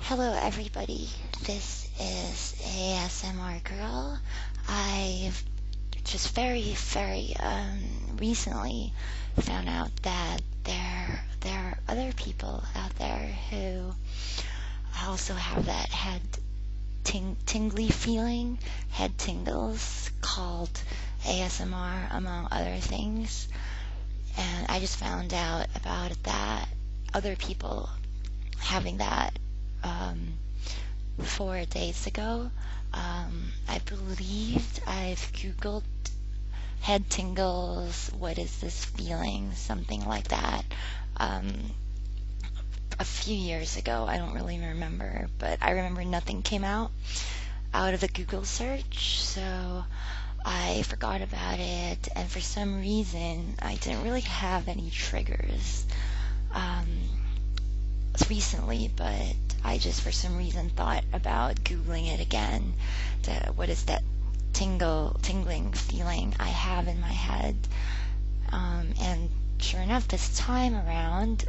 Hello, everybody. This is ASMR Girl. I've just very recently found out that there are other people out there who also have that tingly feeling, head tingles, called ASMR, among other things. And I just found out about that, other people having that 4 days ago. I believed I've Googled head tingles, what is this feeling, something like that. A few years ago, I don't really remember, but I remember nothing came out of the Google search, so I forgot about it, and for some reason, I didn't really have any triggers recently, but I just for some reason thought about Googling it again. What is that tingling feeling I have in my head? And sure enough, this time around,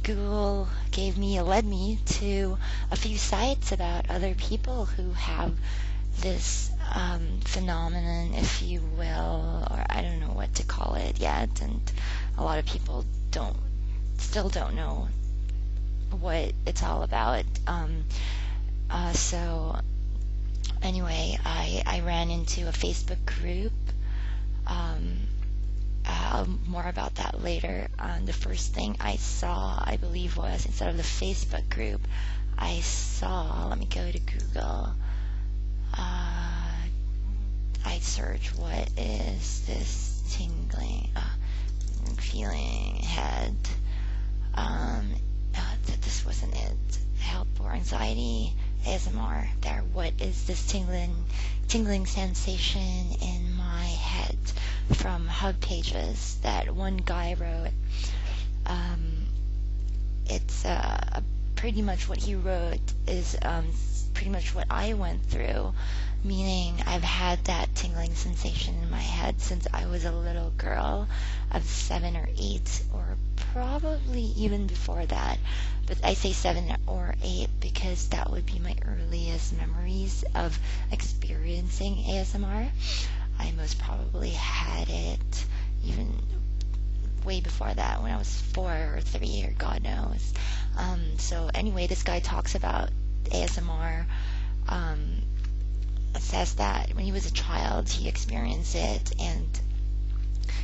Google led me to a few sites about other people who have this phenomenon, if you will, or I don't know what to call it yet, and a lot of people still don't know what it's all about. So anyway, I ran into a Facebook group. More about that later. The first thing I saw, I believe, was instead of the Facebook group, let me go to Google. I search, what is this tingling feeling head? This wasn't it. Help or anxiety, ASMR. There. What is this tingling sensation in my head? From Hub Pages that one guy wrote. It's pretty much what he wrote is pretty much what I went through. Meaning I've had that tingling sensation in my head since I was a little girl of 7 or 8, or probably even before that. But I say 7 or 8 because that would be my earliest memories of experiencing ASMR. I most probably had it even way before that, when I was 4 or 3, or God knows. So anyway, this guy talks about ASMR. Says that when he was a child, he experienced it, and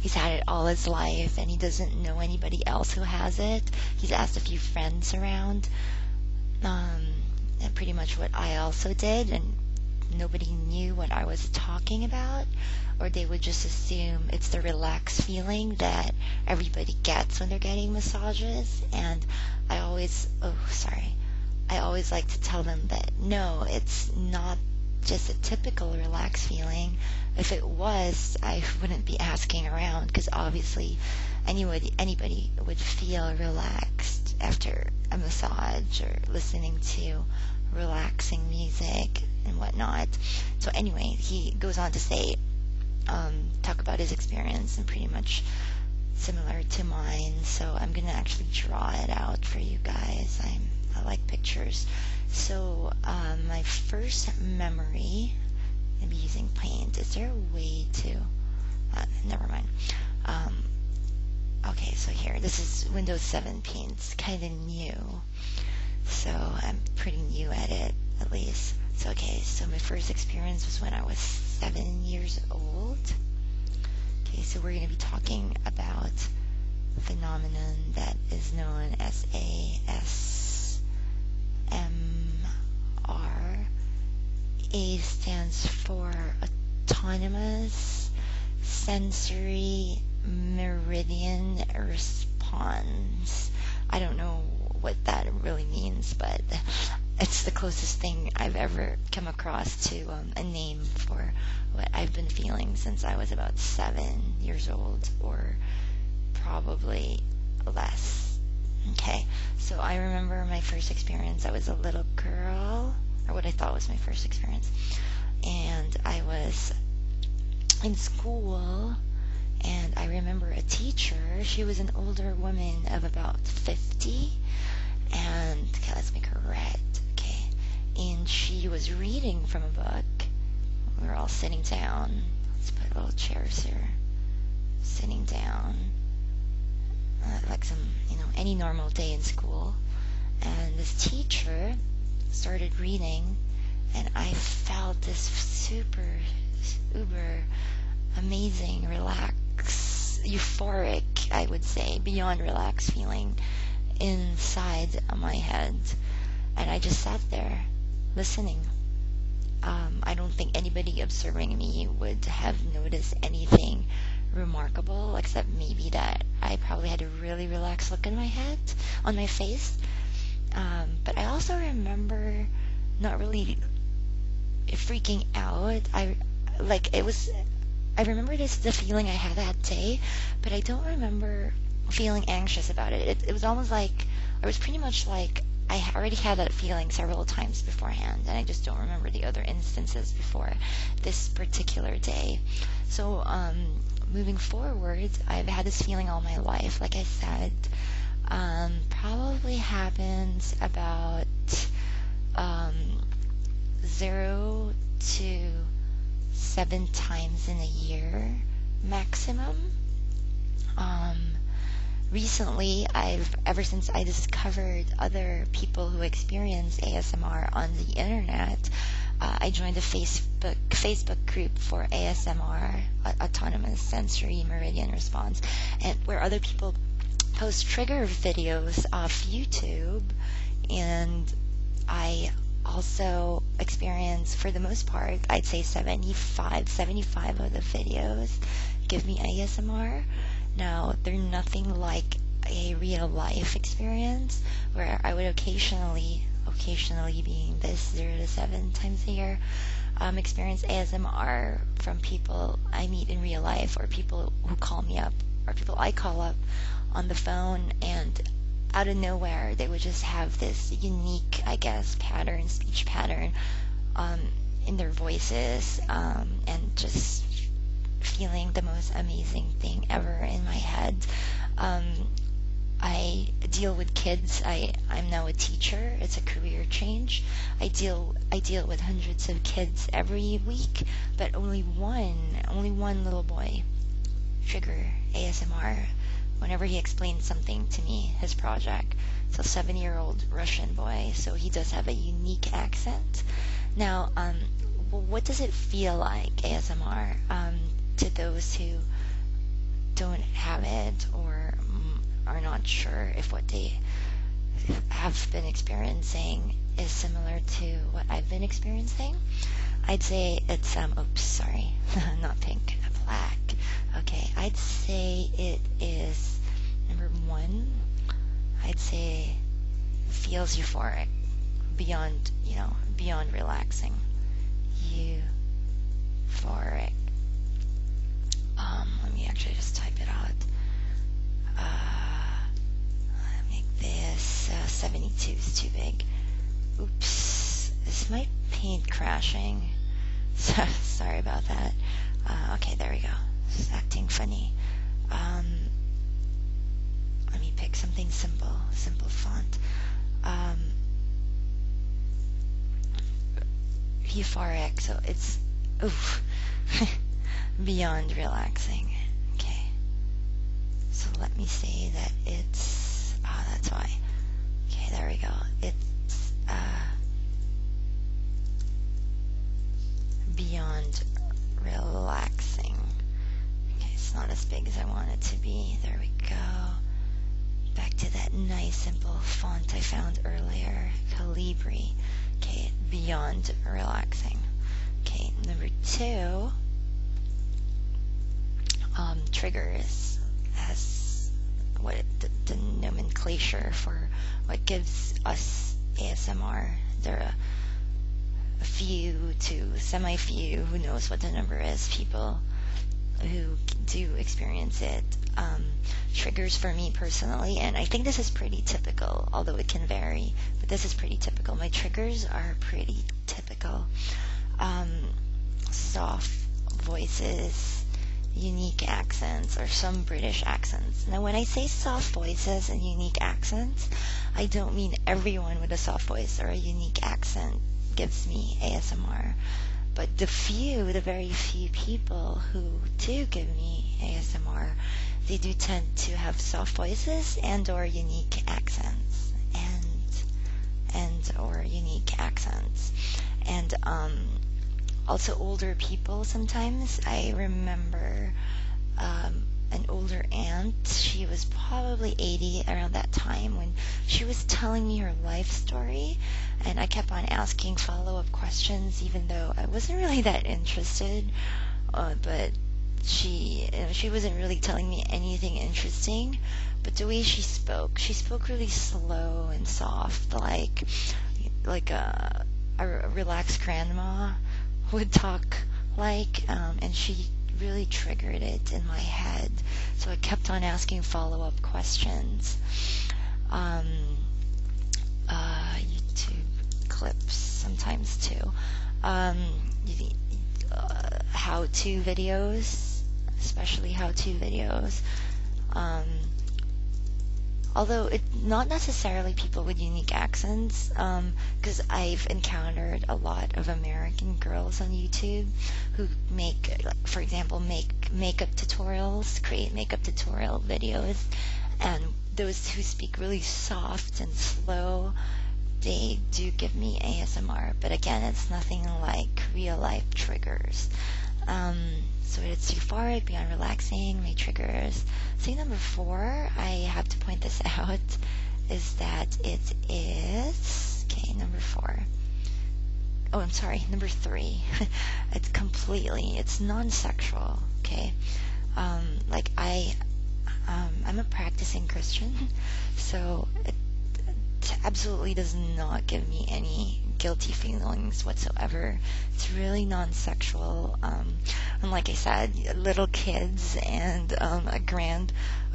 he's had it all his life, and he doesn't know anybody else who has it. He's asked a few friends around, and pretty much what I also did, and nobody knew what I was talking about, or they would just assume it's the relaxed feeling that everybody gets when they're getting massages. And I always like to tell them that no, it's not just a typical relaxed feeling. If it was, I wouldn't be asking around, because obviously anybody would feel relaxed after a massage or listening to relaxing music and whatnot. So anyway, he goes on to say, talk about his experience, and pretty much similar to mine. So I'm gonna actually draw it out for you guys. I like pictures. So my first memory, I'm using paint. Is there a way to? Never mind. Okay, so here, this is Windows 7 paint, kind of new. So I'm pretty new at it, at least. So okay, so my first experience was when I was 7 years old. Okay, so we're going to be talking about a phenomenon that is known as ASMR. A stands for Autonomous Sensory Meridian Response. I don't know what that really means, but it's the closest thing I've ever come across to a name for what I've been feeling since I was about 7 years old, or probably less. Okay, so I remember my first experience. I was a little girl, or what I thought was my first experience, and I was in school, and I remember a teacher. She was an older woman of about 50, and okay, let's make her red. was reading from a book. We were all sitting down. Let's put little chairs here. Sitting down. Like some, any normal day in school. And this teacher started reading, and I felt this super, uber, amazing, relaxed, euphoric, I would say, beyond relaxed feeling inside my head. And I just sat there listening. I don't think anybody observing me would have noticed anything remarkable, except maybe that I probably had a really relaxed look on my face. But I also remember not really freaking out. I remember the feeling I had that day, but I don't remember feeling anxious about it. It was almost like, I was pretty much like, I already had that feeling several times beforehand, and I just don't remember the other instances before this particular day. So, moving forward, I've had this feeling all my life, like I said. Probably happens about 0 to 7 times in a year maximum. Recently, ever since I discovered other people who experience ASMR on the internet, I joined a Facebook group for ASMR, Autonomous Sensory Meridian Response, and where other people post trigger videos off YouTube, and I also experience, for the most part, I'd say 75 of the videos give me ASMR. Now, they're nothing like a real life experience where I would occasionally being this 0 to 7 times a year, experience ASMR from people I meet in real life, or people who call me up, or people I call up on the phone, and out of nowhere they would just have this unique, I guess, speech pattern in their voices, and just feeling the most amazing thing ever in my head. I deal with kids. I'm now a teacher. It's a career change. I deal with hundreds of kids every week, but only one little boy trigger ASMR whenever he explains something to me, his project. It's a 7-year-old Russian boy, so he does have a unique accent. Now, what does it feel like, ASMR, to those who don't have it, or are not sure if what they have been experiencing is similar to what I've been experiencing? I'd say it's, not pink, black. Okay, I'd say it is, number 1, I'd say feels euphoric, beyond relaxing. Euphoric. Let me actually just type it out. Make this 72 is too big. Oops, is my paint crashing? Sorry about that. Okay, there we go. It's acting funny. Let me pick something simple font. Euphoric, so it's beyond relaxing. Okay, so let me say that it's that's why. Okay, there we go. It's beyond relaxing. Okay, it's not as big as I want it to be. There we go. Back to that nice simple font I found earlier, Calibri. Okay, beyond relaxing. Okay, number 2, triggers as the nomenclature for what gives us ASMR. There are a few to semi-few, who knows what the number is, people who do experience it. Triggers for me personally, and I think this is pretty typical, although it can vary, but this is pretty typical. My triggers are pretty typical. Soft voices, unique accents, or some British accents. Now, when I say soft voices and unique accents, I don't mean everyone with a soft voice or a unique accent gives me ASMR. But the very few people who do give me ASMR, they do tend to have soft voices and or unique accents. And also older people sometimes. I remember an older aunt. She was probably 80 around that time when she was telling me her life story, and I kept on asking follow-up questions even though I wasn't really that interested. But she wasn't really telling me anything interesting. But the way she spoke really slow and soft, like a relaxed grandma would talk and she really triggered it in my head. So I kept on asking follow-up questions. YouTube clips sometimes too. How-to videos, especially how-to videos. Although not necessarily people with unique accents, because I've encountered a lot of American girls on YouTube who for example, make makeup tutorials, create makeup tutorial videos, and those who speak really soft and slow, they do give me ASMR. But again, it's nothing like real life triggers. So it's euphoric, beyond relaxing, my triggers. Thing number 4, I have to point this out, is that it is, number 4. Oh, I'm sorry, number 3. It's non-sexual, okay? I'm a practicing Christian, so it absolutely does not give me any guilty feelings whatsoever. It's really non-sexual. And like I said, little kids and a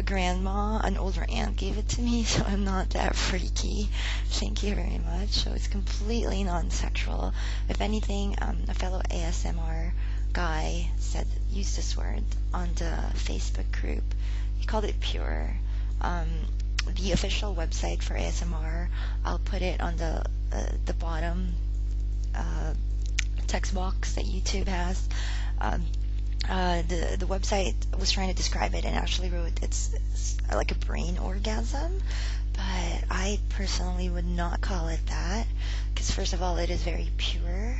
grandma, an older aunt gave it to me, so I'm not that freaky. Thank you very much. So it's completely non-sexual. If anything, a fellow ASMR guy used this word on the Facebook group. He called it pure. The official website for ASMR, I'll put it on the bottom text box that YouTube has. The website was trying to describe it and actually wrote it's like a brain orgasm, but I personally would not call it that, because first of all, it is very pure,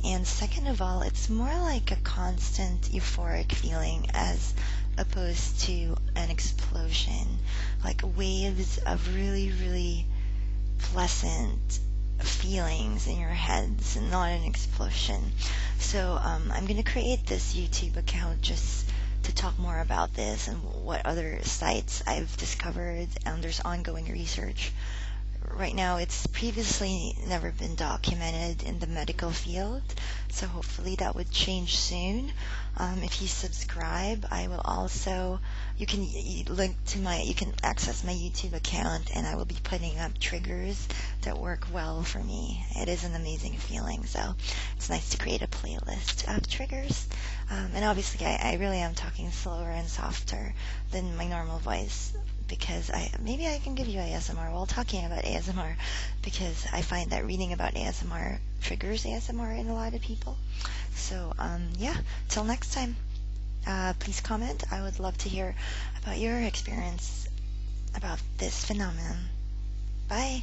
and second of all, it's more like a constant euphoric feeling as opposed to an explosion, like waves of really, really pleasant feelings in your heads and not an explosion. So I'm going to create this YouTube account just to talk more about this and what other sites I've discovered. There's ongoing research. Right now, it's previously never been documented in the medical field, so hopefully that would change soon. If you subscribe, I will also, you can access my YouTube account, and I will be putting up triggers that work well for me. It is an amazing feeling, so it's nice to create a playlist of triggers. And obviously, I really am talking slower and softer than my normal voice, because maybe I can give you ASMR while talking about ASMR, because I find that reading about ASMR triggers ASMR in a lot of people. So yeah, till next time, please comment. I would love to hear about your experience about this phenomenon. Bye.